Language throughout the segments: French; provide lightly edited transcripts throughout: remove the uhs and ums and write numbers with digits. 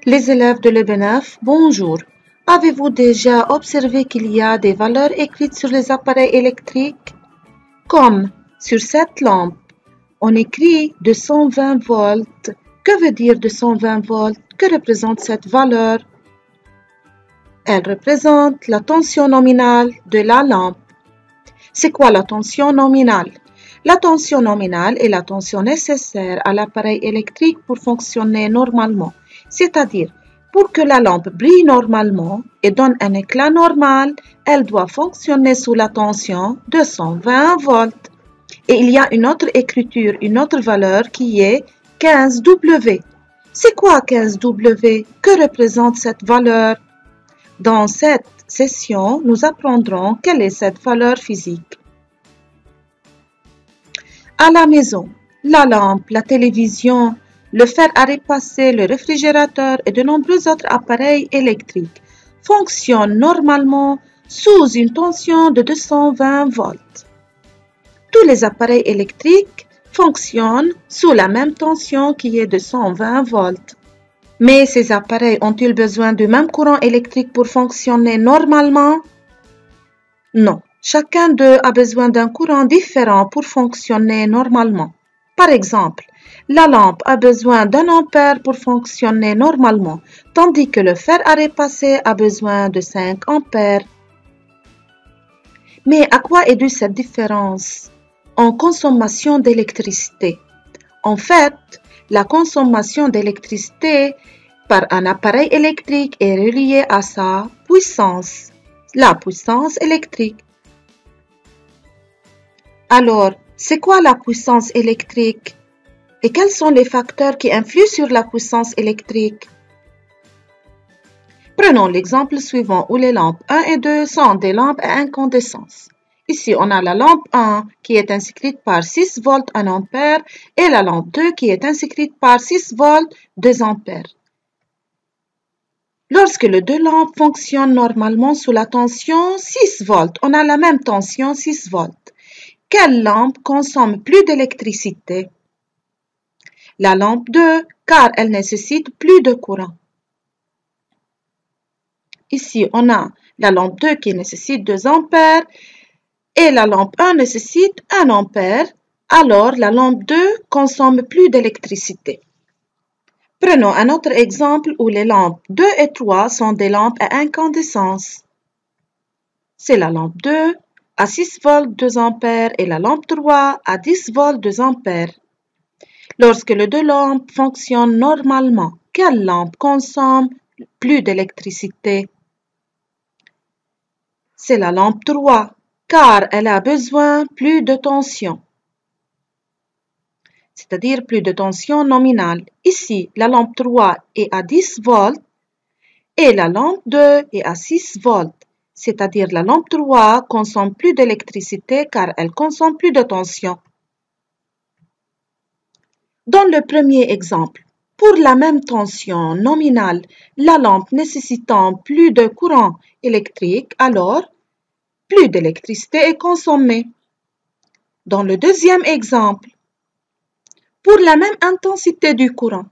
Les élèves de l'EB9, bonjour. Avez-vous déjà observé qu'il y a des valeurs écrites sur les appareils électriques? Comme sur cette lampe, on écrit 220 volts. Que veut dire 220 volts? Que représente cette valeur? Elle représente la tension nominale de la lampe. C'est quoi la tension nominale? La tension nominale est la tension nécessaire à l'appareil électrique pour fonctionner normalement, c'est-à-dire pour que la lampe brille normalement et donne un éclat normal, elle doit fonctionner sous la tension de 120 volts. Et il y a une autre écriture, une autre valeur qui est 15 W. C'est quoi 15 W? Que représente cette valeur? Dans cette session, nous apprendrons quelle est cette valeur physique. À la maison, la lampe, la télévision, le fer à repasser, le réfrigérateur et de nombreux autres appareils électriques fonctionnent normalement sous une tension de 220 volts. Tous les appareils électriques fonctionnent sous la même tension qui est de 120 volts. Mais ces appareils ont-ils besoin du même courant électrique pour fonctionner normalement? Non. Chacun d'eux a besoin d'un courant différent pour fonctionner normalement. Par exemple, la lampe a besoin d'1 ampère pour fonctionner normalement, tandis que le fer à repasser a besoin de 5 ampères. Mais à quoi est due cette différence? En consommation d'électricité. En fait, la consommation d'électricité par un appareil électrique est reliée à sa puissance, la puissance électrique. Alors, c'est quoi la puissance électrique? Et quels sont les facteurs qui influent sur la puissance électrique? Prenons l'exemple suivant où les lampes 1 et 2 sont des lampes à incandescence. Ici, on a la lampe 1 qui est inscrite par 6 volts 1 ampère et la lampe 2 qui est inscrite par 6 volts 2 ampères. Lorsque les deux lampes fonctionnent normalement sous la tension 6 volts, on a la même tension 6 volts. Quelle lampe consomme plus d'électricité? La lampe 2, car elle nécessite plus de courant. Ici, on a la lampe 2 qui nécessite 2 ampères et la lampe 1 nécessite 1 ampère. Alors, la lampe 2 consomme plus d'électricité. Prenons un autre exemple où les lampes 2 et 3 sont des lampes à incandescence. C'est la lampe 2 à 6 volts 2 ampères et la lampe 3 à 10 volts 2 ampères. Lorsque les deux lampes fonctionnent normalement, quelle lampe consomme plus d'électricité? C'est la lampe 3, car elle a besoin plus de tension, c'est-à-dire plus de tension nominale. Ici, la lampe 3 est à 10 volts et la lampe 2 est à 6 volts. C'est-à-dire la lampe 3 consomme plus d'électricité car elle consomme plus de tension. Dans le premier exemple, pour la même tension nominale, la lampe nécessitant plus de courant électrique, alors plus d'électricité est consommée. Dans le deuxième exemple, pour la même intensité du courant,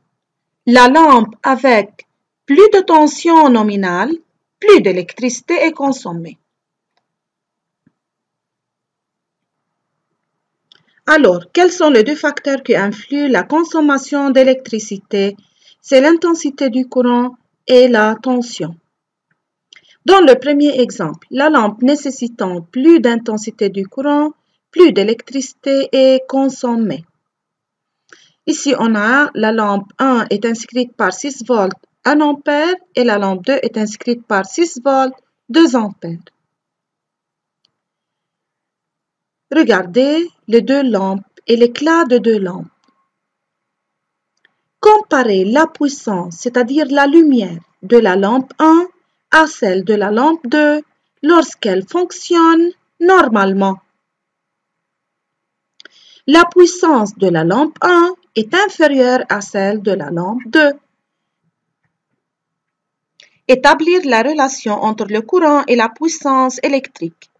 la lampe avec plus de tension nominale, plus d'électricité est consommée. Alors, quels sont les deux facteurs qui influent la consommation d'électricité? C'est l'intensité du courant et la tension. Dans le premier exemple, la lampe nécessitant plus d'intensité du courant, plus d'électricité est consommée. Ici, on a la lampe 1 est inscrite par 6 volts 1 ampère et la lampe 2 est inscrite par 6 volts 2 ampères. Regardez les deux lampes et l'éclat de deux lampes. Comparez la puissance, c'est-à-dire la lumière, de la lampe 1 à celle de la lampe 2 lorsqu'elle fonctionne normalement. La puissance de la lampe 1 est inférieure à celle de la lampe 2. Établir la relation entre le courant et la puissance électrique.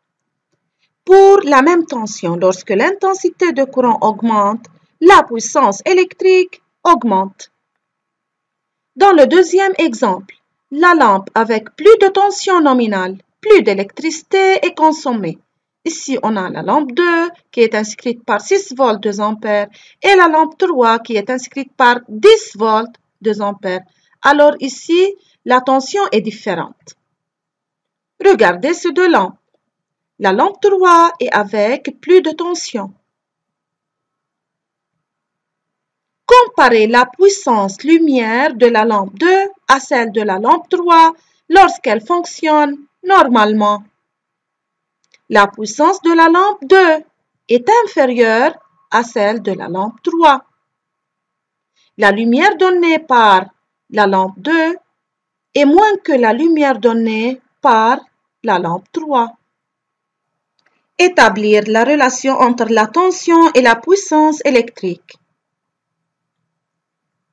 Pour la même tension, lorsque l'intensité de courant augmente, la puissance électrique augmente. Dans le deuxième exemple, la lampe avec plus de tension nominale, plus d'électricité est consommée. Ici, on a la lampe 2 qui est inscrite par 6 volts 2 ampères et la lampe 3 qui est inscrite par 10 volts 2 ampères. Alors ici, la tension est différente. Regardez ces deux lampes. La lampe 3 est avec plus de tension. Comparez la puissance lumière de la lampe 2 à celle de la lampe 3 lorsqu'elle fonctionne normalement. La puissance de la lampe 2 est inférieure à celle de la lampe 3. La lumière donnée par la lampe 2 est moins que la lumière donnée par la lampe 3. Établir la relation entre la tension et la puissance électrique.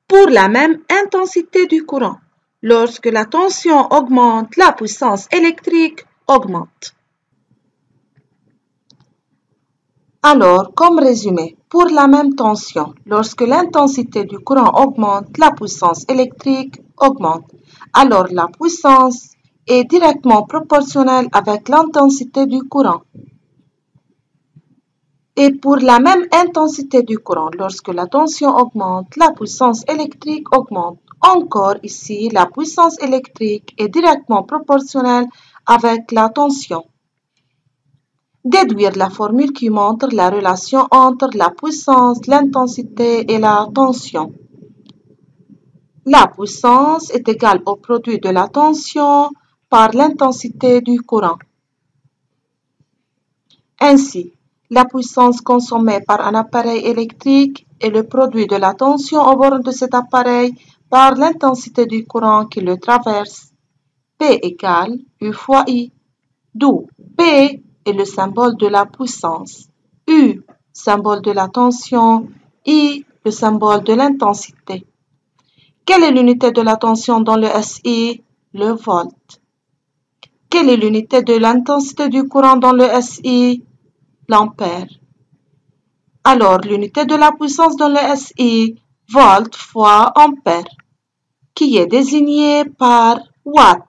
Pour la même intensité du courant, lorsque la tension augmente, la puissance électrique augmente. Alors, comme résumé, pour la même tension, lorsque l'intensité du courant augmente, la puissance électrique augmente. Alors, la puissance est directement proportionnelle avec l'intensité du courant. Et pour la même intensité du courant, lorsque la tension augmente, la puissance électrique augmente. Encore ici, la puissance électrique est directement proportionnelle avec la tension. Déduire la formule qui montre la relation entre la puissance, l'intensité et la tension. La puissance est égale au produit de la tension par l'intensité du courant. Ainsi, la puissance consommée par un appareil électrique est le produit de la tension aux bornes de cet appareil par l'intensité du courant qui le traverse. P égale U fois I, d'où P est le symbole de la puissance, U, symbole de la tension, I, le symbole de l'intensité. Quelle est l'unité de la tension dans le SI? Le volt. Quelle est l'unité de l'intensité du courant dans le SI? L'ampère. Alors, l'unité de la puissance dans le SI, volt fois ampère, qui est désignée par watt.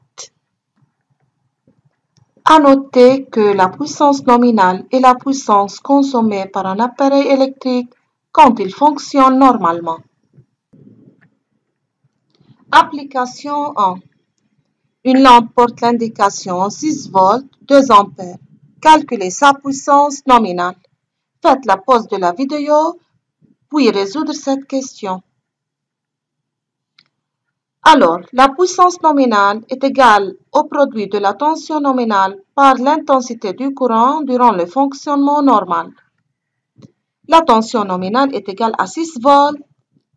À noter que la puissance nominale est la puissance consommée par un appareil électrique quand il fonctionne normalement. Application 1. Une lampe porte l'indication 6 volts 2 ampères. Calculez sa puissance nominale. Faites la pause de la vidéo, puis résoudre cette question. Alors, la puissance nominale est égale au produit de la tension nominale par l'intensité du courant durant le fonctionnement normal. La tension nominale est égale à 6 volts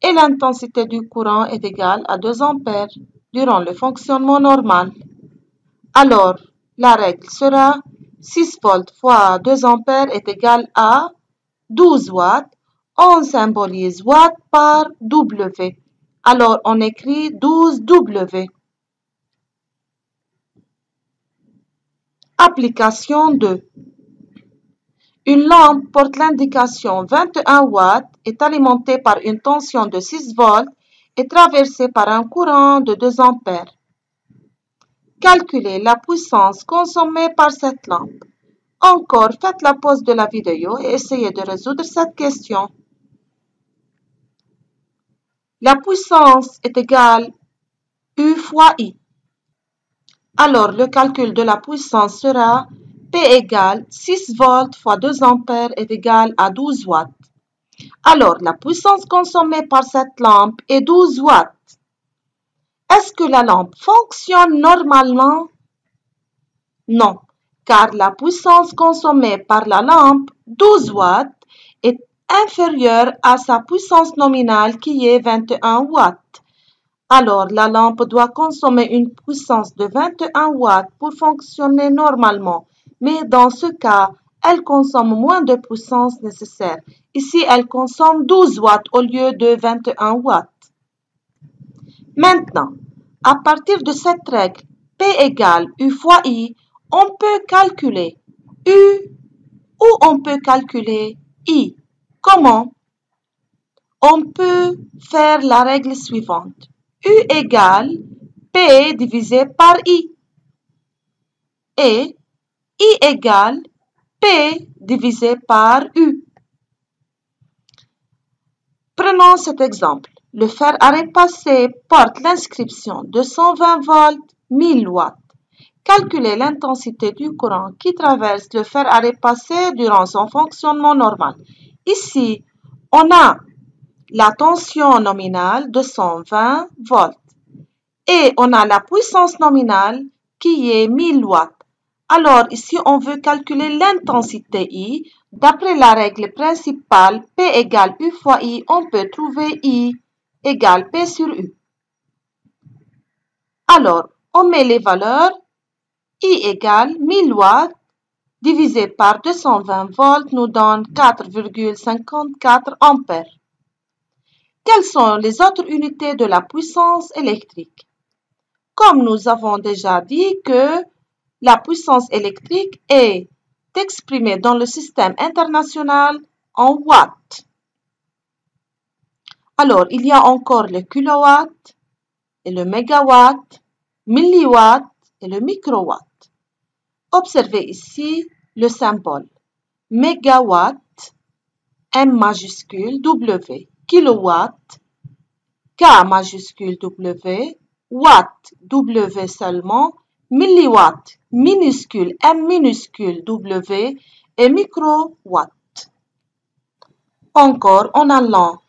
et l'intensité du courant est égale à 2 ampères durant le fonctionnement normal. Alors, la règle sera 6 volts fois 2 ampères est égal à 12 watts. On symbolise watt par W. Alors, on écrit 12W. Application 2. Une lampe porte l'indication 21 watts, est alimentée par une tension de 6 volts et traversée par un courant de 2 ampères. Calculez la puissance consommée par cette lampe. Encore, faites la pause de la vidéo et essayez de résoudre cette question. La puissance est égale U fois I. Alors, le calcul de la puissance sera P égale 6 volts fois 2 ampères est égal à 12 watts. Alors, la puissance consommée par cette lampe est 12 watts. Est-ce que la lampe fonctionne normalement? Non, car la puissance consommée par la lampe, 12 watts, est inférieure à sa puissance nominale qui est 21 watts. Alors, la lampe doit consommer une puissance de 21 watts pour fonctionner normalement. Mais dans ce cas, elle consomme moins de puissance nécessaire. Ici, elle consomme 12 watts au lieu de 21 watts. Maintenant, à partir de cette règle, P égale U fois I, on peut calculer U ou on peut calculer I. Comment? On peut faire la règle suivante. U égale P divisé par I. Et I égale P divisé par U. Prenons cet exemple. Le fer à repasser porte l'inscription de 120 volts, 1000 watts. Calculez l'intensité du courant qui traverse le fer à repasser durant son fonctionnement normal. Ici, on a la tension nominale de 120 volts et on a la puissance nominale qui est 1000 watts. Alors ici, on veut calculer l'intensité I. D'après la règle principale P égale U fois I, on peut trouver I égale P sur U. Alors, on met les valeurs. I égale 1000 watts divisé par 220 volts nous donne 4,54 ampères. Quelles sont les autres unités de la puissance électrique? Comme nous avons déjà dit que la puissance électrique est exprimée dans le système international en watts. Alors, il y a encore le kilowatt et le mégawatt, milliwatt et le microwatt. Observez ici le symbole mégawatt, M majuscule W, kilowatt, K majuscule W, watt, W seulement, milliwatt, minuscule, M minuscule W et microwatt. Encore en allant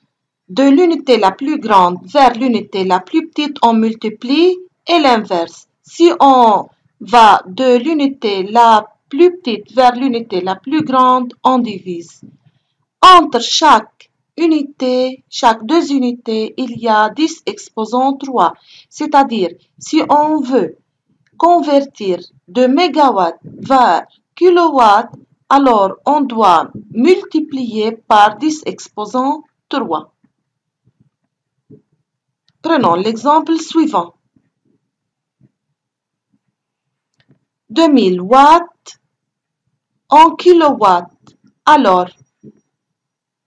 de l'unité la plus grande vers l'unité la plus petite, on multiplie et l'inverse. Si on va de l'unité la plus petite vers l'unité la plus grande, on divise. Entre chaque deux unités, il y a 10 exposant 3. C'est-à-dire, si on veut convertir de mégawatt vers kilowatt, alors on doit multiplier par 10 exposant 3. Prenons l'exemple suivant. 2000 watts en kilowatts. Alors,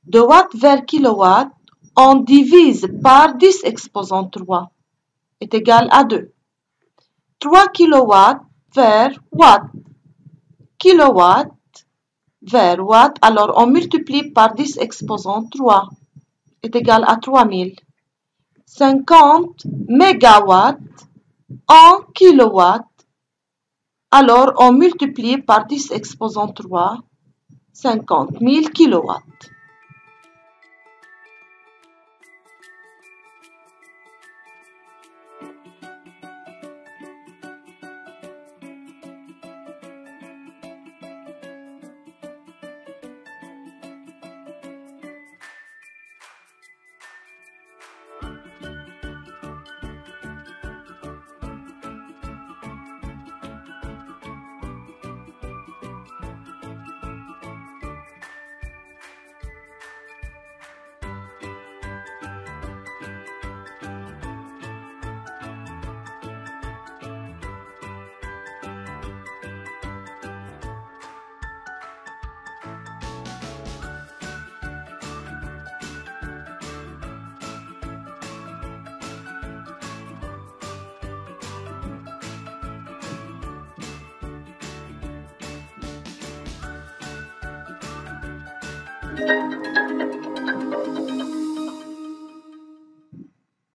de watts vers kilowatt, on divise par 10 exposant 3 est égal à 2. 3 kilowatts vers watt. Kilowatt vers watt, alors on multiplie par 10 exposant 3 est égal à 3000. 50 mégawatts en kilowatts, alors on multiplie par 10 exposant 3, 50 000 kilowatts.